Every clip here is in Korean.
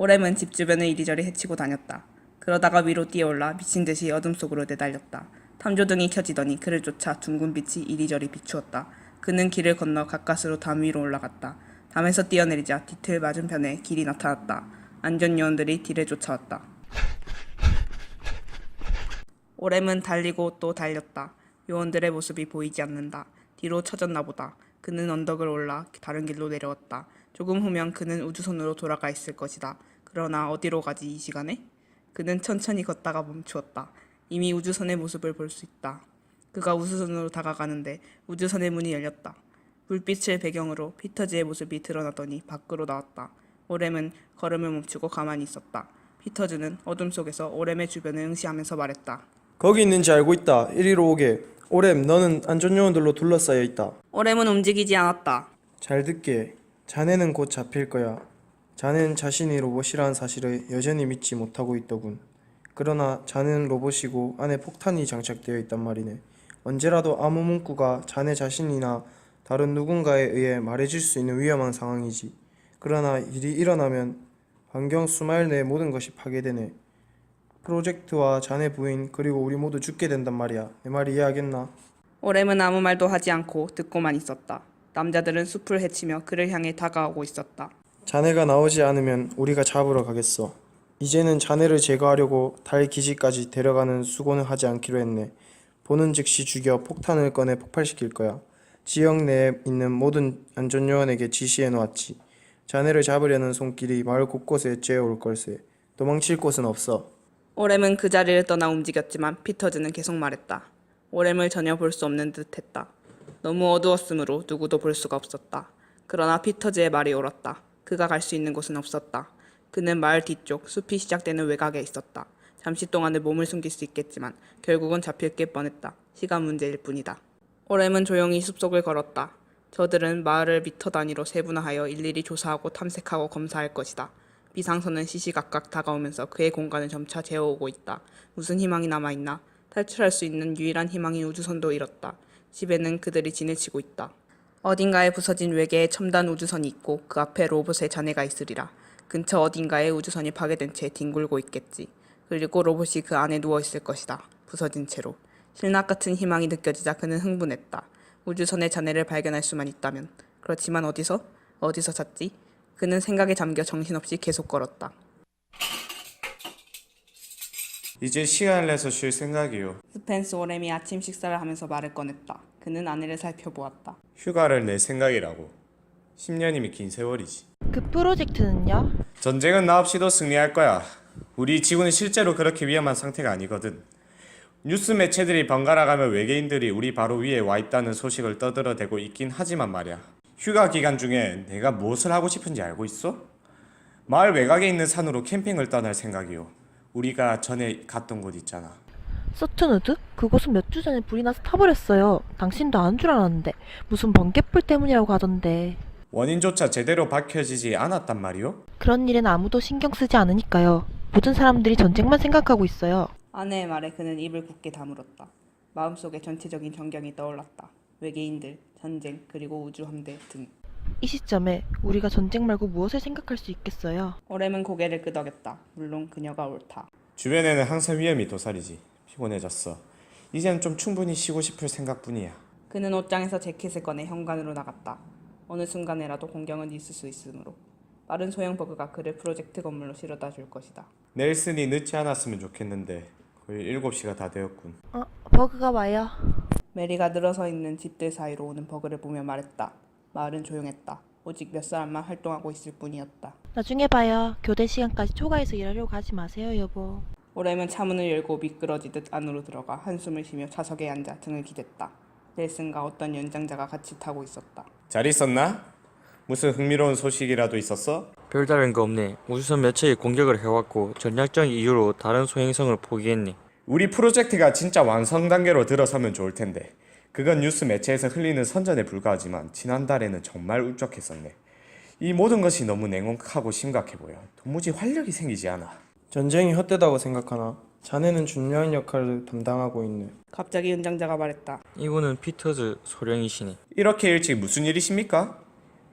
오렘은 집 주변을 이리저리 헤치고 다녔다. 그러다가 위로 뛰어올라 미친 듯이 어둠 속으로 내달렸다. 탐조등이 켜지더니 그를 쫓아 둥근 빛이 이리저리 비추었다. 그는 길을 건너 가까스로 담 위로 올라갔다. 담에서 뛰어내리자 뒤틀 맞은편에 길이 나타났다. 안전요원들이 뒤를 쫓아왔다. 오렘은 달리고 또 달렸다. 요원들의 모습이 보이지 않는다. 뒤로 처졌나 보다. 그는 언덕을 올라 다른 길로 내려왔다. 조금 후면 그는 우주선으로 돌아가 있을 것이다. 그러나 어디로 가지 이 시간에? 그는 천천히 걷다가 멈추었다. 이미 우주선의 모습을 볼 수 있다. 그가 우주선으로 다가가는데 우주선의 문이 열렸다. 불빛을 배경으로 피터즈의 모습이 드러나더니 밖으로 나왔다. 오렘은 걸음을 멈추고 가만히 있었다. 피터즈는 어둠 속에서 오렘의 주변을 응시하면서 말했다. 거기 있는지 알고 있다. 이리로 오게. 오렘, 너는 안전요원들로 둘러싸여 있다. 오렘은 움직이지 않았다. 잘 듣게. 자네는 곧 잡힐 거야. 자넨 자신이 로봇이라는 사실을 여전히 믿지 못하고 있더군. 그러나 자네는 로봇이고 안에 폭탄이 장착되어 있단 말이네. 언제라도 아무 문구가 자네 자신이나 다른 누군가에 의해 말해줄 수 있는 위험한 상황이지. 그러나 일이 일어나면 반경 수마일 내의 모든 것이 파괴되네. 프로젝트와 자네 부인 그리고 우리 모두 죽게 된단 말이야. 내 말이 이해하겠나? 오렘은 아무 말도 하지 않고 듣고만 있었다. 남자들은 숲을 헤치며 그를 향해 다가오고 있었다. 자네가 나오지 않으면 우리가 잡으러 가겠어. 이제는 자네를 제거하려고 달 기지까지 데려가는 수고는 하지 않기로 했네. 보는 즉시 죽여 폭탄을 꺼내 폭발시킬 거야. 지역 내에 있는 모든 안전요원에게 지시해 놓았지. 자네를 잡으려는 손길이 마을 곳곳에 쬐어올 걸세. 도망칠 곳은 없어. 오렘은 그 자리를 떠나 움직였지만 피터즈는 계속 말했다. 오렘을 전혀 볼 수 없는 듯했다. 너무 어두웠으므로 누구도 볼 수가 없었다. 그러나 피터즈의 말이 옳았다. 그가 갈 수 있는 곳은 없었다. 그는 마을 뒤쪽 숲이 시작되는 외곽에 있었다. 잠시 동안은 몸을 숨길 수 있겠지만 결국은 잡힐 게 뻔했다. 시간 문제일 뿐이다. 오렘은 조용히 숲속을 걸었다. 저들은 마을을 미터 단위로 세분화하여 일일이 조사하고 탐색하고 검사할 것이다. 비상선은 시시각각 다가오면서 그의 공간을 점차 재워오고 있다. 무슨 희망이 남아있나? 탈출할 수 있는 유일한 희망인 우주선도 잃었다. 집에는 그들이 지내치고 있다. 어딘가에 부서진 외계의 첨단 우주선이 있고 그 앞에 로봇의 잔해가 있으리라. 근처 어딘가에 우주선이 파괴된 채 뒹굴고 있겠지. 그리고 로봇이 그 안에 누워있을 것이다. 부서진 채로. 신락 같은 희망이 느껴지자 그는 흥분했다. 우주선의 잔해를 발견할 수만 있다면. 그렇지만 어디서? 어디서 찾지? 그는 생각에 잠겨 정신없이 계속 걸었다. 이제 시간을 내서 쉴 생각이요. 스펜스 오렘이 아침 식사를 하면서 말을 꺼냈다. 그는 아내를 살펴보았다. 휴가를 낼 생각이라고. 10년이면 긴 세월이지. 그 프로젝트는요? 전쟁은 나 없이도 승리할 거야. 우리 지구는 실제로 그렇게 위험한 상태가 아니거든. 뉴스 매체들이 번갈아가며 외계인들이 우리 바로 위에 와 있다는 소식을 떠들어대고 있긴 하지만 말이야. 휴가 기간 중에 내가 무엇을 하고 싶은지 알고 있어? 마을 외곽에 있는 산으로 캠핑을 떠날 생각이요. 우리가 전에 갔던 곳 있잖아. 서튼우드? 그곳은 몇 주 전에 불이 나서 타버렸어요. 당신도 아는 줄 알았는데 무슨 번개불 때문이라고 하던데. 원인조차 제대로 밝혀지지 않았단 말이요? 그런 일엔 아무도 신경 쓰지 않으니까요. 모든 사람들이 전쟁만 생각하고 있어요. 아내의 말에 그는 입을 굳게 다물었다. 마음속에 전체적인 전경이 떠올랐다. 외계인들, 전쟁, 그리고 우주함대 등. 이 시점에 우리가 전쟁 말고 무엇을 생각할 수 있겠어요? 오렘은 고개를 끄덕였다. 물론 그녀가 옳다. 주변에는 항상 위험이 도사리지. 피곤해졌어. 이젠 좀 충분히 쉬고 싶을 생각뿐이야. 그는 옷장에서 재킷을 꺼내 현관으로 나갔다. 어느 순간에라도 공경은 있을 수 있으므로. 빠른 소형 버그가 그를 프로젝트 건물로 실어다 줄 것이다. 넬슨이 늦지 않았으면 좋겠는데 거의 7시가 다 되었군. 버그가 와요. 메리가 늘어서 있는 집들 사이로 오는 버그를 보며 말했다. 마을은 조용했다. 오직 몇 사람만 활동하고 있을 뿐이었다. 나중에 봐요. 교대 시간까지 초과해서 일하려고 하지 마세요, 여보. 오렘은 차문을 열고 미끄러지듯 안으로 들어가 한숨을 쉬며 좌석에 앉아 등을 기댔다. 넬슨과 어떤 연장자가 같이 타고 있었다. 잘 있었나? 무슨 흥미로운 소식이라도 있었어? 별다른 거 없네. 우주선 몇 차례 공격을 해왔고 전략적 이유로 다른 소행성을 포기했네. 우리 프로젝트가 진짜 완성 단계로 들어서면 좋을 텐데 그건 뉴스 매체에서 흘리는 선전에 불과하지만 지난달에는 정말 울적했었네. 이 모든 것이 너무 냉혹하고 심각해 보여. 도무지 활력이 생기지 않아. 전쟁이 헛되다고 생각하나? 자네는 중요한 역할을 담당하고 있네. 갑자기 연장자가 말했다. 이분은 피터즈 소령이시네. 이렇게 일찍 무슨 일이십니까?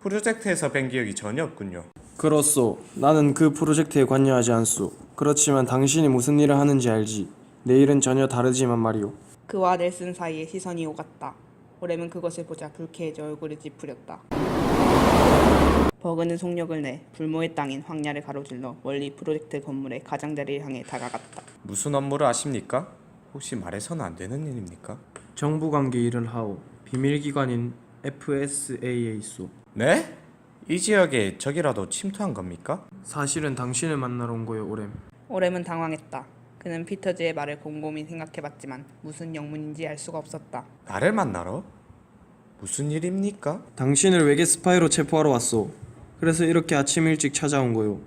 프로젝트에서 뵌 기억이 전혀 없군요. 그렇소. 나는 그 프로젝트에 관여하지 않소. 그렇지만 당신이 무슨 일을 하는지 알지. 내 일은 전혀 다르지만 말이오. 그와 넬슨 사이에 시선이 오갔다. 오렘은 그것을 보자 불쾌해져 얼굴을 찌푸렸다. 버그는 속력을 내 불모의 땅인 황야를 가로질러 멀리 프로젝트 건물의 가장자리를 향해 다가갔다. 무슨 업무를 하십니까? 혹시 말해서는 안 되는 일입니까? 정부 관계 일을 하오. 비밀기관인 FSA에있소. 네? 이 지역에 적이라도 침투한 겁니까? 사실은 당신을 만나러 온 거요, 오렘. 오렘은 당황했다. 그는 피터즈의 말을 곰곰이 생각해봤지만 무슨 영문인지 알 수가 없었다. 나를 만나러? 무슨 일입니까? 당신을 외계 스파이로 체포하러 왔소. 그래서 이렇게 아침 일찍 찾아온 거요.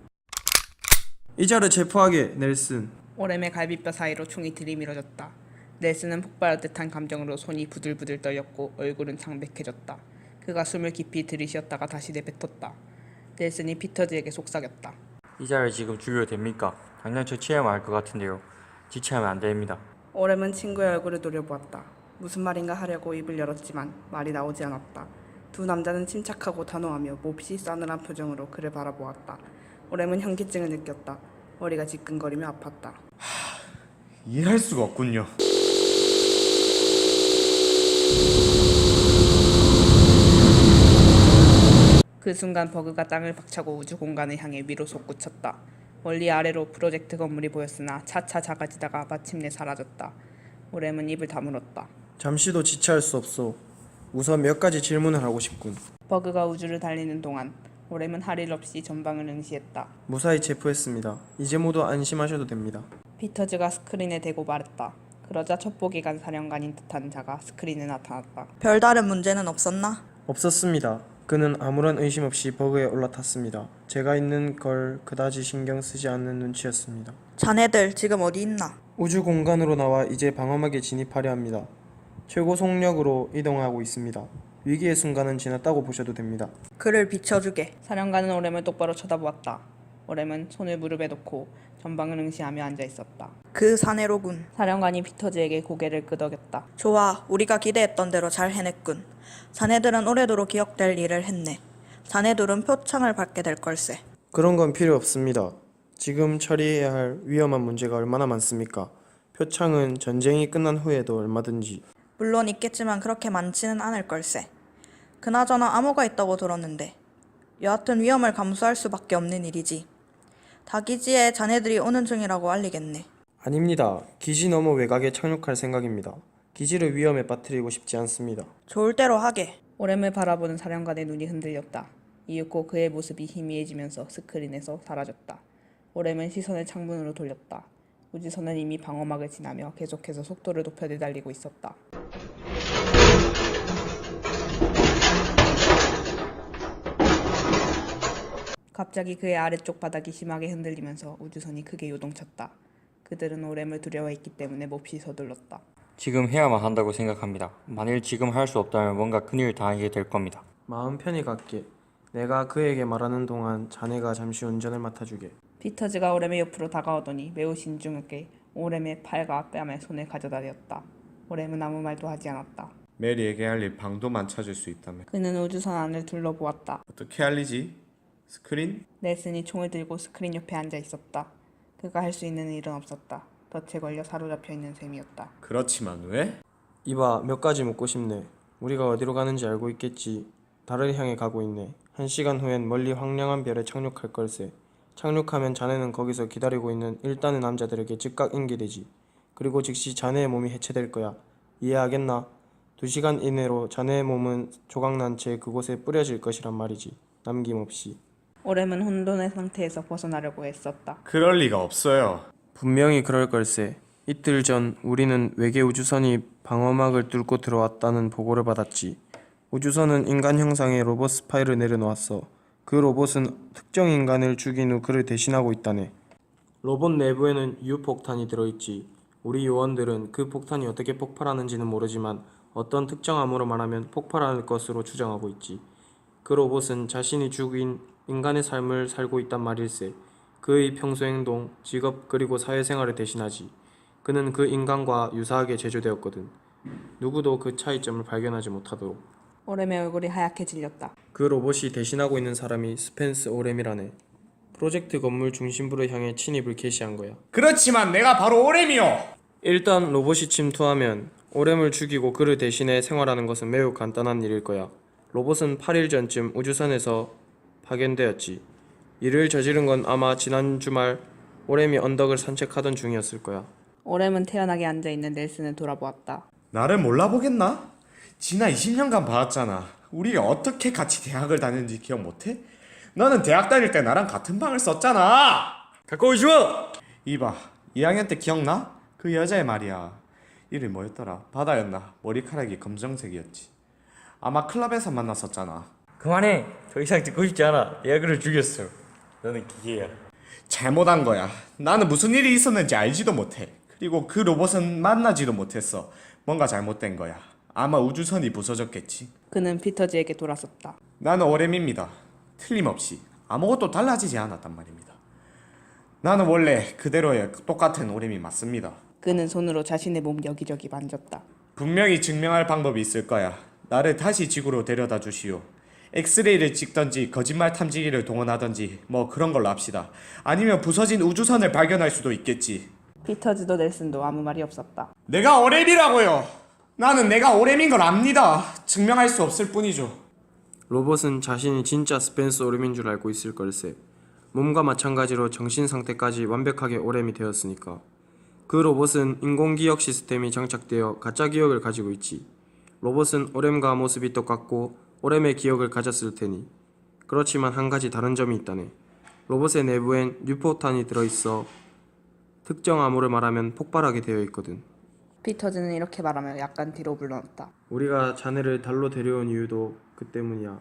이자를 체포하게, 넬슨. 오렘의 갈비뼈 사이로 총이 들이밀어졌다. 넬슨은 폭발할 듯한 감정으로 손이 부들부들 떨렸고 얼굴은 창백해졌다. 그가 숨을 깊이 들이쉬었다가 다시 내뱉었다. 넬슨이 피터즈에게 속삭였다. 이자를 지금 죽여도 됩니까? 당장 처치해야만 할 것 같은데요. 지체하면 안 됩니다. 오렘은 친구의 얼굴을 노려보았다. 무슨 말인가 하려고 입을 열었지만 말이 나오지 않았다. 두 남자는 침착하고 단호하며 몹시 싸늘한 표정으로 그를 바라보았다. 오렘은 현기증을 느꼈다. 머리가 지끈거리며 아팠다. 이해할 수가 없군요. 그 순간 버그가 땅을 박차고 우주 공간을 향해 위로 솟구쳤다. 멀리 아래로 프로젝트 건물이 보였으나 차차 작아지다가 마침내 사라졌다. 오렘은 입을 다물었다. 잠시도 지체할 수 없소. 우선 몇 가지 질문을 하고 싶군. 버그가 우주를 달리는 동안 오렘은 할 일 없이 전방을 응시했다. 무사히 체포했습니다. 이제 모두 안심하셔도 됩니다. 피터즈가 스크린에 대고 말했다. 그러자 첩보기관 사령관인 듯한 자가 스크린에 나타났다. 별다른 문제는 없었나? 없었습니다. 그는 아무런 의심 없이 버그에 올라탔습니다. 제가 있는 걸 그다지 신경 쓰지 않는 눈치였습니다. 자네들 지금 어디 있나? 우주 공간으로 나와 이제 방어막에 진입하려 합니다. 최고 속력으로 이동하고 있습니다. 위기의 순간은 지났다고 보셔도 됩니다. 그를 비춰주게. 사령관은 오렘을 똑바로 쳐다보았다. 오렘은 손을 무릎에 놓고 전방을 응시하며 앉아 있었다. 그 사내로군. 사령관이 피터즈에게 고개를 끄덕였다. 좋아, 우리가 기대했던 대로 잘 해냈군. 자네들은 오래도록 기억될 일을 했네. 자네들은 표창을 받게 될 걸세. 그런 건 필요 없습니다. 지금 처리해야 할 위험한 문제가 얼마나 많습니까? 표창은 전쟁이 끝난 후에도 얼마든지. 물론 있겠지만 그렇게 많지는 않을 걸세. 그나저나 암호가 있다고 들었는데. 여하튼 위험을 감수할 수밖에 없는 일이지. 다기지에 자네들이 오는 중이라고 알리겠네. 아닙니다. 기지 너머 외곽에 착륙할 생각입니다. 기지를 위험에 빠뜨리고 싶지 않습니다. 좋을 대로 하게. 오렘을 바라보는 사령관의 눈이 흔들렸다. 이윽고 그의 모습이 희미해지면서 스크린에서 사라졌다. 오렘은 시선을 창문으로 돌렸다. 우주선은 이미 방어막을 지나며 계속해서 속도를 높여 내달리고 있었다. 갑자기 그의 아래쪽 바닥이 심하게 흔들리면서 우주선이 크게 요동쳤다. 그들은 오렘을 두려워했기 때문에 몹시 서둘렀다. 지금 해야만 한다고 생각합니다. 만일 지금 할 수 없다면 뭔가 큰일을 당하게 될 겁니다. 마음 편히 갈게. 내가 그에게 말하는 동안 자네가 잠시 운전을 맡아주게. 피터즈가 오렘의 옆으로 다가오더니 매우 신중하게 오렘의 팔과 뺨에 손을 가져다 대었다. 오렘은 아무 말도 하지 않았다. 메리에게 알릴 방도만 찾을 수 있다면 그는 우주선 안을 둘러보았다. 어떻게 알리지? 스크린? 넬슨이 총을 들고 스크린 옆에 앉아 있었다. 그가 할 수 있는 일은 없었다. 덫에 걸려 사로잡혀 있는 셈이었다. 그렇지만 왜? 이봐, 몇 가지 묻고 싶네. 우리가 어디로 가는지 알고 있겠지. 달을 향해 가고 있네. 1시간 후엔 멀리 황량한 별에 착륙할 걸세. 착륙하면 자네는 거기서 기다리고 있는 일단의 남자들에게 즉각 인계되지. 그리고 즉시 자네의 몸이 해체될 거야. 이해하겠나? 2시간 이내로 자네의 몸은 조각난 채 그곳에 뿌려질 것이란 말이지. 남김없이. 오렘은 혼돈의 상태에서 벗어나려고 애썼다. 그럴 리가 없어요. 분명히 그럴 걸세. 이틀 전 우리는 외계 우주선이 방어막을 뚫고 들어왔다는 보고를 받았지. 우주선은 인간 형상의 로봇 스파이를 내려놓았어. 그 로봇은 특정 인간을 죽인 후 그를 대신하고 있다네. 로봇 내부에는 유폭탄이 들어있지. 우리 요원들은 그 폭탄이 어떻게 폭발하는지는 모르지만 어떤 특정 암호로 말하면 폭발할 것으로 추정하고 있지. 그 로봇은 자신이 죽인 인간의 삶을 살고 있단 말일세. 그의 평소 행동, 직업 그리고 사회생활을 대신하지. 그는 그 인간과 유사하게 제조되었거든. 누구도 그 차이점을 발견하지 못하도록. 오렘의 얼굴이 하얗게 질렸다. 그 로봇이 대신하고 있는 사람이 스펜스 오렘이라네. 프로젝트 건물 중심부를 향해 침입을 개시한 거야. 그렇지만 내가 바로 오렘이요. 일단 로봇이 침투하면 오렘을 죽이고 그를 대신해 생활하는 것은 매우 간단한 일일 거야. 로봇은 8일 전쯤 우주선에서 파견되었지. 이를 저지른 건 아마 지난 주말 오렘이 언덕을 산책하던 중이었을 거야. 오렘은 태연하게 앉아있는 넬슨을 돌아보았다. 나를 몰라보겠나? 지난 20년간 봐왔잖아. 우리가 어떻게 같이 대학을 다녔는지 기억 못해? 너는 대학 다닐 때 나랑 같은 방을 썼잖아. 가까우지 마! 이봐, 2학년 때 기억나? 그 여자의 말이야. 이름이 뭐였더라? 바다였나? 머리카락이 검정색이었지. 아마 클럽에서 만났었잖아. 그만해. 더 이상 듣고 싶지 않아. 내가 그를 죽였어. 너는 기계야. 잘못한 거야. 나는 무슨 일이 있었는지 알지도 못해. 그리고 그 로봇은 만나지도 못했어. 뭔가 잘못된 거야. 아마 우주선이 부서졌겠지. 그는 피터즈에게 돌아섰다. 나는 오렘입니다. 틀림없이 아무것도 달라지지 않았단 말입니다. 나는 원래 그대로의 똑같은 오렘이 맞습니다. 그는 손으로 자신의 몸 여기저기 만졌다. 분명히 증명할 방법이 있을 거야. 나를 다시 지구로 데려다 주시오. 엑스레이를 찍던지 거짓말 탐지기를 동원하던지 뭐 그런 걸로 합시다. 아니면 부서진 우주선을 발견할 수도 있겠지. 피터즈도 넬슨도 아무 말이 없었다. 내가 오렘이라고요. 나는 내가 오렘인 걸 압니다. 증명할 수 없을 뿐이죠. 로봇은 자신이 진짜 스펜스 오렘인 줄 알고 있을 걸세. 몸과 마찬가지로 정신 상태까지 완벽하게 오렘이 되었으니까. 그 로봇은 인공기억 시스템이 장착되어 가짜 기억을 가지고 있지. 로봇은 오렘과 모습이 똑같고 오렘의 기억을 가졌을 테니. 그렇지만 한 가지 다른 점이 있다네. 로봇의 내부엔 뉴포탄이 들어있어 특정 암호를 말하면 폭발하게 되어 있거든. 피터즈는 이렇게 말하며 약간 뒤로 물러났다. 우리가 자네를 달로 데려온 이유도 그 때문이야.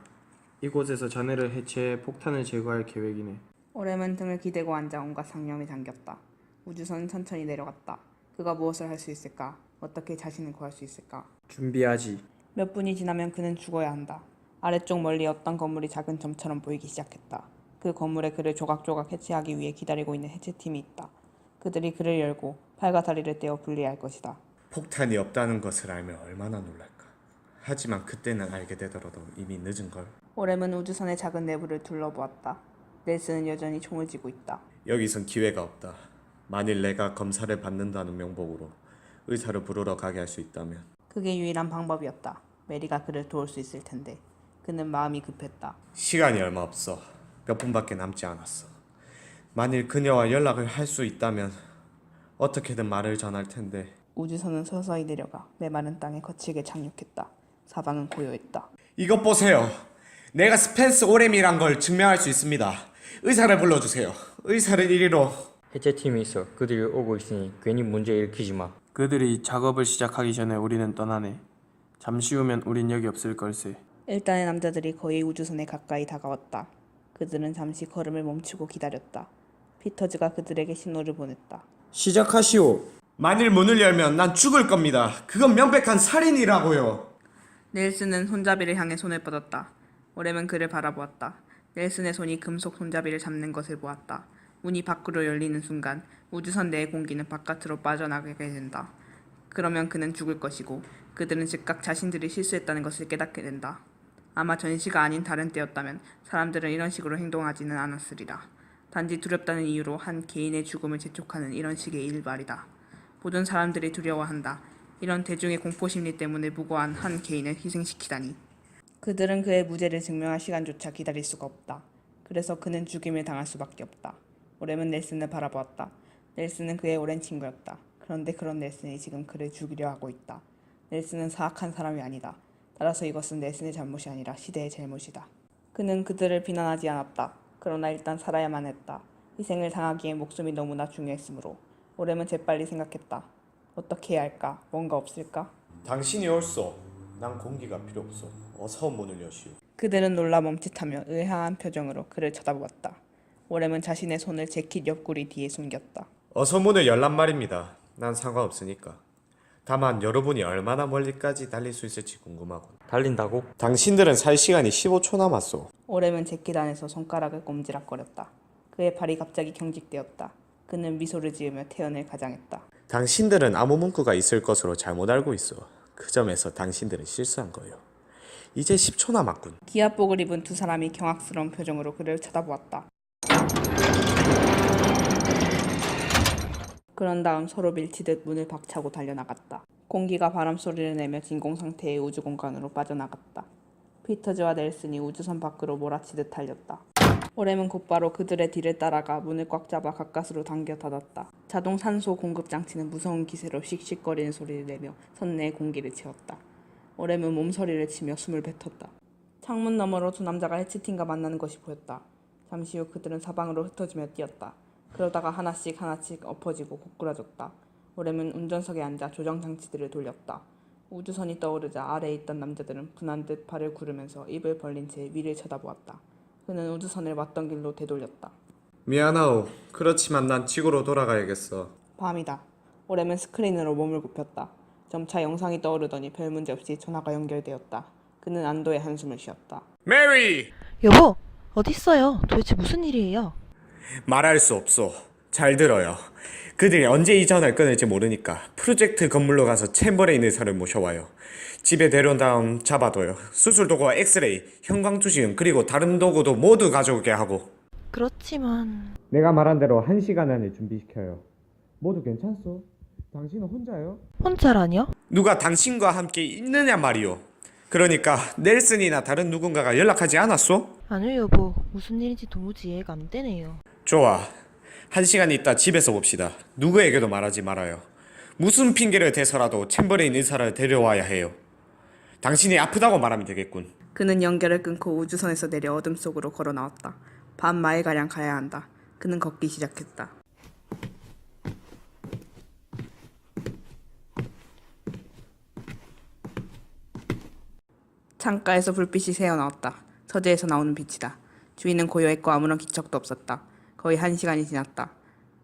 이곳에서 자네를 해체해 폭탄을 제거할 계획이네. 오렘은 등을 기대고 앉아 온갖 상념에 잠겼다. 우주선은 천천히 내려갔다. 그가 무엇을 할 수 있을까? 어떻게 자신을 구할 수 있을까? 준비하지. 몇 분이 지나면 그는 죽어야 한다. 아래쪽 멀리 어떤 건물이 작은 점처럼 보이기 시작했다. 그 건물에 그를 조각조각 해체하기 위해 기다리고 있는 해체팀이 있다. 그들이 그를 열고 팔과 다리를 떼어 분리할 것이다. 폭탄이 없다는 것을 알면 얼마나 놀랄까. 하지만 그때는 알게 되더라도 이미 늦은걸. 오렘은 우주선의 작은 내부를 둘러보았다. 넬슨은 여전히 총을 쥐고 있다. 여기선 기회가 없다. 만일 내가 검사를 받는다는 명목으로 의사를 부르러 가게 할 수 있다면. 그게 유일한 방법이었다. 메리가 그를 도울 수 있을 텐데. 그는 마음이 급했다. 시간이 얼마 없어. 몇 분밖에 남지 않았어. 만일 그녀와 연락을 할 수 있다면 어떻게든 말을 전할 텐데. 우주선은 서서히 내려가 메마른 땅에 거칠게 착륙했다. 사방은 고요했다. 이것 보세요. 내가 스펜스 오렘이란 걸 증명할 수 있습니다. 의사를 불러주세요. 의사를 이리로. 해체팀이 있어. 그들이 오고 있으니 괜히 문제 일으키지 마. 그들이 작업을 시작하기 전에 우리는 떠나네. 잠시 후면 우린 여기 없을 걸세. 일단의 남자들이 거의 우주선에 가까이 다가왔다. 그들은 잠시 걸음을 멈추고 기다렸다. 피터즈가 그들에게 신호를 보냈다. 시작하시오. 만일 문을 열면 난 죽을 겁니다. 그건 명백한 살인이라고요. 넬슨은 손잡이를 향해 손을 뻗었다. 오렘은 그를 바라보았다. 넬슨의 손이 금속 손잡이를 잡는 것을 보았다. 문이 밖으로 열리는 순간 우주선 내의 공기는 바깥으로 빠져나가게 된다. 그러면 그는 죽을 것이고 그들은 즉각 자신들이 실수했다는 것을 깨닫게 된다. 아마 전시가 아닌 다른 때였다면 사람들은 이런 식으로 행동하지는 않았으리라. 단지 두렵다는 이유로 한 개인의 죽음을 재촉하는 이런 식의 일말이다. 모든 사람들이 두려워한다. 이런 대중의 공포심리 때문에 무고한 한 개인을 희생시키다니. 그들은 그의 무죄를 증명할 시간조차 기다릴 수가 없다. 그래서 그는 죽임을 당할 수밖에 없다. 오렘은 넬슨을 바라보았다. 넬슨은 그의 오랜 친구였다. 그런데 그런 넬슨이 지금 그를 죽이려 하고 있다. 넬슨은 사악한 사람이 아니다. 따라서 이것은 넬슨의 잘못이 아니라 시대의 잘못이다. 그는 그들을 비난하지 않았다. 그러나 일단 살아야만 했다. 희생을 당하기에 목숨이 너무나 중요했으므로. 오렘은 재빨리 생각했다. 어떻게 해야 할까? 뭔가 없을까? 당신이 옳소. 난 공기가 필요 없어. 어서 문을 여시오. 그들은 놀라 멈칫하며 의아한 표정으로 그를 쳐다보았다. 오렘은 자신의 손을 재킷 옆구리 뒤에 숨겼다. 어서 문을 열란 말입니다. 난 상관없으니까. 다만 여러분이 얼마나 멀리까지 달릴 수 있을지 궁금하군. 달린다고? 당신들은 살 시간이 15초 남았소. 오렘은 재킷 안에서 손가락을 꼼지락거렸다. 그의 팔이 갑자기 경직되었다. 그는 미소를 지으며 태연을 가장했다. 당신들은 아무 문구가 있을 것으로 잘못 알고 있어. 그 점에서 당신들은 실수한 거요. 이제 10초 남았군. 기압복을 입은 두 사람이 경악스러운 표정으로 그를 쳐다보았다. 그런 다음 서로 밀치듯 문을 박차고 달려나갔다. 공기가 바람 소리를 내며 진공 상태의 우주 공간으로 빠져나갔다. 피터즈와 넬슨이 우주선 밖으로 몰아치듯 달렸다. 오렘은 곧바로 그들의 뒤를 따라가 문을 꽉 잡아 가까스로 당겨 닫았다. 자동 산소 공급 장치는 무서운 기세로 씩씩거리는 소리를 내며 선내의 공기를 채웠다. 오렘은 몸서리를 치며 숨을 뱉었다. 창문 너머로 두 남자가 해치팀과 만나는 것이 보였다. 잠시 후 그들은 사방으로 흩어지며 뛰었다. 그러다가 하나씩 엎어지고 고꾸라졌다. 오렘은 운전석에 앉아 조정 장치들을 돌렸다. 우주선이 떠오르자 아래에 있던 남자들은 분한 듯 발을 구르면서 입을 벌린 채 위를 쳐다보았다. 그는 우주선을 왔던 길로 되돌렸다. 미안하오. 그렇지만 난 지구로 돌아가야겠어. 밤이다. 오렘은 스크린으로 몸을 굽혔다. 점차 영상이 떠오르더니 별 문제 없이 전화가 연결되었다. 그는 안도의 한숨을 쉬었다. 메리! 여보, 어딨어요? 도대체 무슨 일이에요? 말할 수 없어. 잘 들어요. 그들이 언제 이 전화를 끊을지 모르니까 프로젝트 건물로 가서 챔버레인 의사를 모셔와요. 집에 데려온 다음 잡아둬요. 수술 도구와 엑스레이, 형광투시음 그리고 다른 도구도 모두 가져오게 하고. 그렇지만... 내가 말한 대로 1시간 안에 준비시켜요. 모두 괜찮소? 당신은 혼자요? 혼자라뇨? 누가 당신과 함께 있느냐 말이오. 그러니까 넬슨이나 다른 누군가가 연락하지 않았소? 아니요 여보, 무슨 일인지 도무지 이해가 안 되네요. 좋아. 1시간 있다 집에서 봅시다. 누구에게도 말하지 말아요. 무슨 핑계를 대서라도 챔버레인 의사를 데려와야 해요. 당신이 아프다고 말하면 되겠군. 그는 연결을 끊고 우주선에서 내려 어둠 속으로 걸어 나왔다. 밤 마일가량 가야 한다. 그는 걷기 시작했다. 창가에서 불빛이 새어나왔다. 서재에서 나오는 빛이다. 주인은 고요했고 아무런 기척도 없었다. 거의 1시간이 지났다.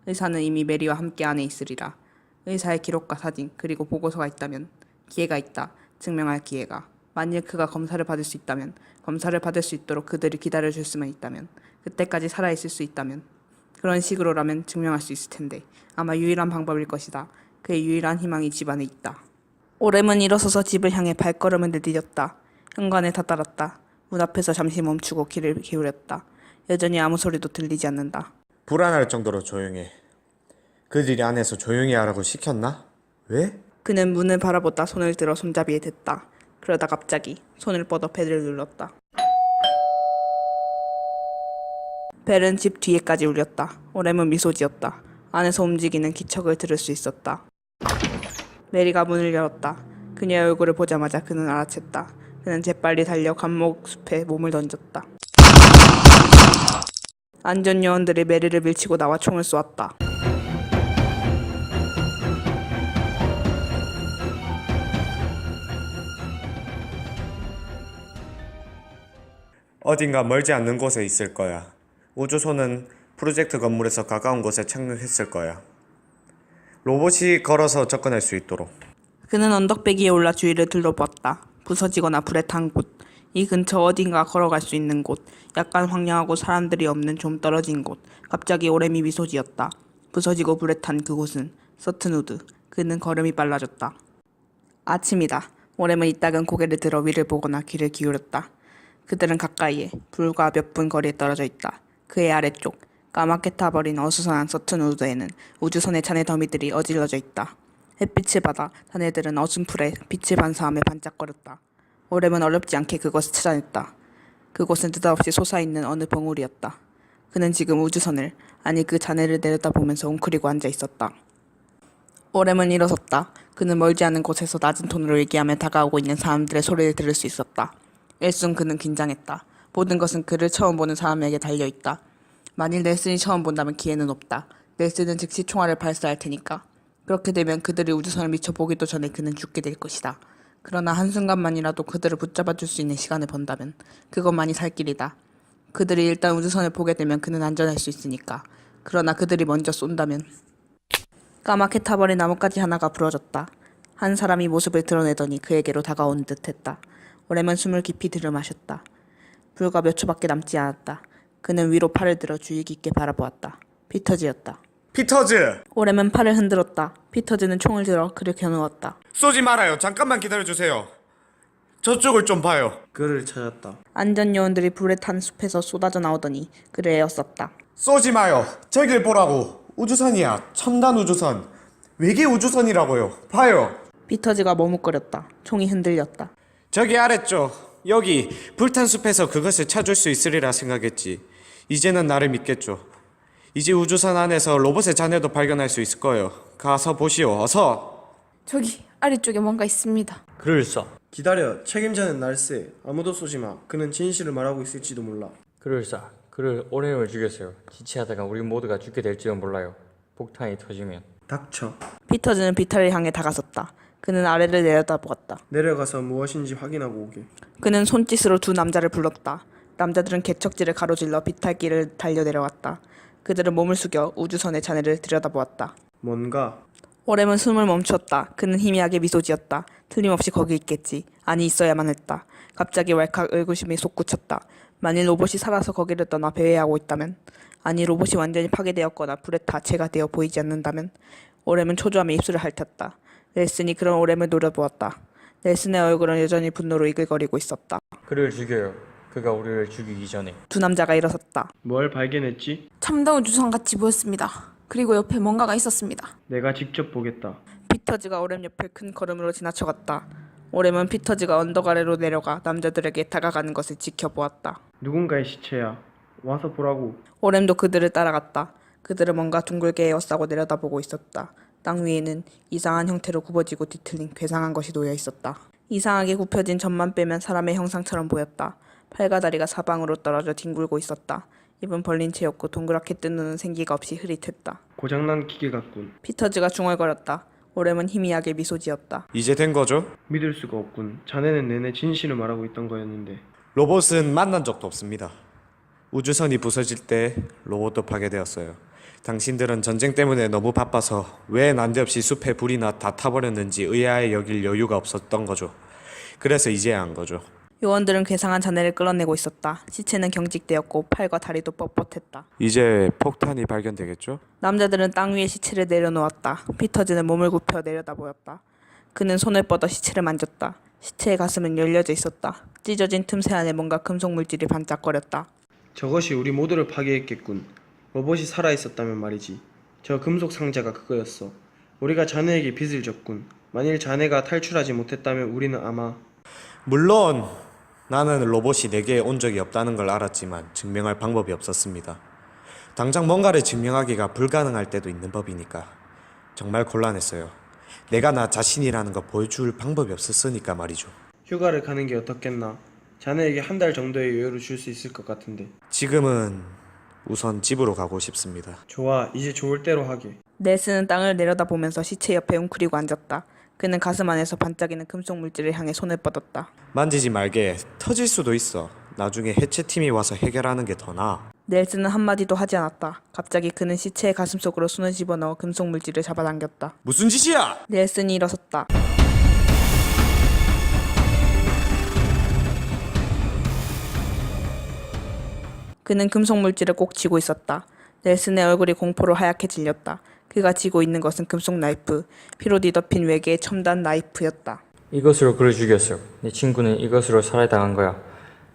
의사는 이미 메리와 함께 안에 있으리라. 의사의 기록과 사진 그리고 보고서가 있다면 기회가 있다. 증명할 기회가. 만일 그가 검사를 받을 수 있다면, 검사를 받을 수 있도록 그들이 기다려줄 수만 있다면, 그때까지 살아있을 수 있다면, 그런 식으로라면 증명할 수 있을 텐데 아마 유일한 방법일 것이다. 그의 유일한 희망이 집 안에 있다. 오렘은 일어서서 집을 향해 발걸음을 내디뎠다. 현관에 다다랐다. 문 앞에서 잠시 멈추고 귀를 기울였다. 여전히 아무 소리도 들리지 않는다. 불안할 정도로 조용해. 그들이 안에서 조용히 하라고 시켰나? 왜? 그는 문을 바라보다 손을 들어 손잡이에 댔다. 그러다 갑자기 손을 뻗어 벨을 눌렀다. 벨은 집 뒤에까지 울렸다. 오렘은 미소 지었다. 안에서 움직이는 기척을 들을 수 있었다. 메리가 문을 열었다. 그녀의 얼굴을 보자마자 그는 알아챘다. 그는 재빨리 달려 감목 숲에 몸을 던졌다. 안전요원들이 메리를 밀치고 나와 총을 쏘았다. 어딘가 멀지 않는 곳에 있을 거야. 우주선은 프로젝트 건물에서 가까운 곳에 착륙했을 거야. 로봇이 걸어서 접근할 수 있도록. 그는 언덕배기에 올라 주위를 둘러보았다. 부서지거나 불에 탄 곳, 이 근처 어딘가 걸어갈 수 있는 곳, 약간 황량하고 사람들이 없는 좀 떨어진 곳. 갑자기 오렘이 미소 지었다. 부서지고 불에 탄 그곳은 서튼우드. 그는 걸음이 빨라졌다. 아침이다. 오렘은 이따금 고개를 들어 위를 보거나 귀를 기울였다. 그들은 가까이에 불과 몇 분 거리에 떨어져 있다. 그의 아래쪽 까맣게 타버린 어수선한 서튼우드에는 우주선의 잔해 더미들이 어질러져 있다. 햇빛을 받아 자네들은 어슴 풀에 빛을 반사하며 반짝거렸다. 오렘은 어렵지 않게 그것을 찾아냈다. 그곳은 느닷없이 솟아있는 어느 봉우리였다. 그는 지금 우주선을, 아니 그 잔해를 내려다보면서 웅크리고 앉아 있었다. 오렘은 일어섰다. 그는 멀지 않은 곳에서 낮은 톤으로 얘기하며 다가오고 있는 사람들의 소리를 들을 수 있었다. 일순 그는 긴장했다. 모든 것은 그를 처음 보는 사람에게 달려있다. 만일 넬슨이 처음 본다면 기회는 없다. 넬슨은 즉시 총알을 발사할 테니까. 그렇게 되면 그들이 우주선을 미쳐 보기도 전에 그는 죽게 될 것이다. 그러나 한순간만이라도 그들을 붙잡아 줄 수 있는 시간을 번다면 그것만이 살 길이다. 그들이 일단 우주선을 보게 되면 그는 안전할 수 있으니까. 그러나 그들이 먼저 쏜다면. 까맣게 타버린 나뭇가지 하나가 부러졌다. 한 사람이 모습을 드러내더니 그에게로 다가온 듯했다. 오렘은 숨을 깊이 들이마셨다. 불과 몇 초밖에 남지 않았다. 그는 위로 팔을 들어 주의 깊게 바라보았다. 피터즈였다. 피터즈! 오렘은 팔을 흔들었다. 피터즈는 총을 들어 그를 겨누었다. 쏘지 말아요. 잠깐만 기다려주세요. 저쪽을 좀 봐요. 그를 찾았다. 안전요원들이 불에 탄 숲에서 쏟아져 나오더니 그를 에워쌌다. 쏘지 마요. 저길 보라고. 우주선이야. 첨단 우주선. 외계 우주선이라고요. 봐요. 피터즈가 머뭇거렸다. 총이 흔들렸다. 저기 아래쪽. 여기 불탄 숲에서 그것을 찾을 수 있으리라 생각했지. 이제는 나를 믿겠죠. 이제 우주선 안에서 로봇의 잔해도 발견할 수 있을 거예요. 가서 보시오. 어서. 저기 아래쪽에 뭔가 있습니다. 그를 쏴. 기다려. 책임자는 날세. 아무도 쏘지 마. 그는 진실을 말하고 있을지도 몰라. 그를 쏴. 그를 오래을 죽였어요. 지체하다가 우리 모두가 죽게 될지도 몰라요. 폭탄이 터지면. 닥쳐. 피터즈는 비탈을 향해 다가섰다. 그는 아래를 내려다보았다. 내려가서 무엇인지 확인하고 오게. 그는 손짓으로 두 남자를 불렀다. 남자들은 개척지를 가로질러 비탈길을 달려 내려왔다. 그들은 몸을 숙여 우주선의 잔해를 들여다보았다. 뭔가 오렘은 숨을 멈추었다. 그는 희미하게 미소 지었다. 틀림없이 거기 있겠지. 아니 있어야만 했다. 갑자기 왈칵 의구심이 솟구쳤다. 만일 로봇이 살아서 거기를 떠나 배회하고 있다면, 아니 로봇이 완전히 파괴되었거나 불에 타 재가 되어 보이지 않는다면, 오렘은 초조함에 입술을 핥았다. 넬슨이 그런 오렘을 노려보았다. 넬슨의 얼굴은 여전히 분노로 이글거리고 있었다. 그를 죽여요. 그가 우리를 죽이기 전에. 두 남자가 일어섰다. 뭘 발견했지? 첨단 우주선 같이 보였습니다. 그리고 옆에 뭔가가 있었습니다. 내가 직접 보겠다. 피터즈가 오렘 옆을 큰 걸음으로 지나쳐갔다. 오렘은 피터즈가 언덕 아래로 내려가 남자들에게 다가가는 것을 지켜보았다. 누군가의 시체야. 와서 보라고. 오렘도 그들을 따라갔다. 그들은 뭔가 둥글게 에워싸고 내려다보고 있었다. 땅 위에는 이상한 형태로 굽어지고 뒤틀린 괴상한 것이 놓여 있었다. 이상하게 굽혀진 점만 빼면 사람의 형상처럼 보였다. 팔과 다리가 사방으로 떨어져 뒹굴고 있었다. 입은 벌린 채였고 동그랗게 뜬 눈은 생기가 없이 흐릿했다. 고장난 기계 같군. 피터즈가 중얼거렸다. 오렘은 희미하게 미소 지었다. 이제 된 거죠? 믿을 수가 없군. 자네는 내내 진실을 말하고 있던 거였는데. 로봇은 만난 적도 없습니다. 우주선이 부서질 때 로봇도 파괴되었어요. 당신들은 전쟁 때문에 너무 바빠서 왜 난데없이 숲에 불이 나 다 타버렸는지 의아해 여길 여유가 없었던 거죠. 그래서 이제야 한 거죠. 요원들은 괴상한 잔해를 끌어내고 있었다. 시체는 경직되었고 팔과 다리도 뻣뻣했다. 이제 폭탄이 발견되겠죠? 남자들은 땅 위에 시체를 내려놓았다. 피터즈는 몸을 굽혀 내려다보였다. 그는 손을 뻗어 시체를 만졌다. 시체의 가슴은 열려져 있었다. 찢어진 틈새 안에 뭔가 금속 물질이 반짝거렸다. 저것이 우리 모두를 파괴했겠군. 로봇이 살아있었다면 말이지. 저 금속 상자가 그거였어. 우리가 자네에게 빚을 졌군. 만일 자네가 탈출하지 못했다면 우리는 아마... 물론 나는 로봇이 내게 온 적이 없다는 걸 알았지만 증명할 방법이 없었습니다. 당장 뭔가를 증명하기가 불가능할 때도 있는 법이니까 정말 곤란했어요. 내가 나 자신이라는 거 보여줄 방법이 없었으니까 말이죠. 휴가를 가는 게 어떻겠나. 자네에게 한 달 정도의 여유를 줄 수 있을 것 같은데. 지금은 우선 집으로 가고 싶습니다. 좋아, 이제 좋을 대로 하게. 넬슨은 땅을 내려다보면서 시체 옆에 웅크리고 앉았다. 그는 가슴 안에서 반짝이는 금속 물질을 향해 손을 뻗었다. 만지지 말게. 터질 수도 있어. 나중에 해체팀이 와서 해결하는 게 더 나아. 넬슨은 한마디도 하지 않았다. 갑자기 그는 시체의 가슴 속으로 손을 집어넣어 금속 물질을 잡아당겼다. 무슨 짓이야! 넬슨이 일어섰다. 그는 금속 물질을 꼭 쥐고 있었다. 넬슨의 얼굴이 공포로 하얗게 질렸다. 그가 쥐고 있는 것은 금속 나이프, 피로 뒤덮인 외계의 첨단 나이프였다. 이것으로 그를 죽였어. 내 친구는 이것으로 살해당한 거야.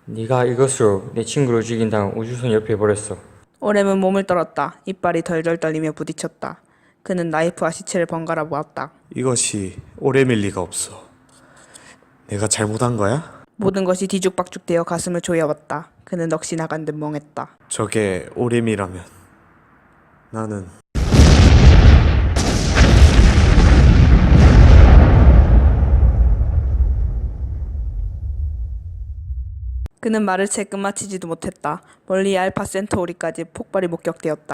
네가 이것으로 내 친구를 죽인 다음 우주선 옆에 버렸어. 오렘은 몸을 떨었다. 이빨이 덜덜 떨리며 부딪혔다. 그는 나이프와 시체를 번갈아 보았다. 이것이 오래밀 리가 없어. 내가 잘못한 거야? 모든 것이 뒤죽박죽되어 가슴을 조여왔다. 그는 넋이 나간 듯 멍했다. 저게 오래미라면 나는... 그는 말을 채 끝마치지도 못했다. 멀리 알파 센토우리까지 폭발이 목격되었다.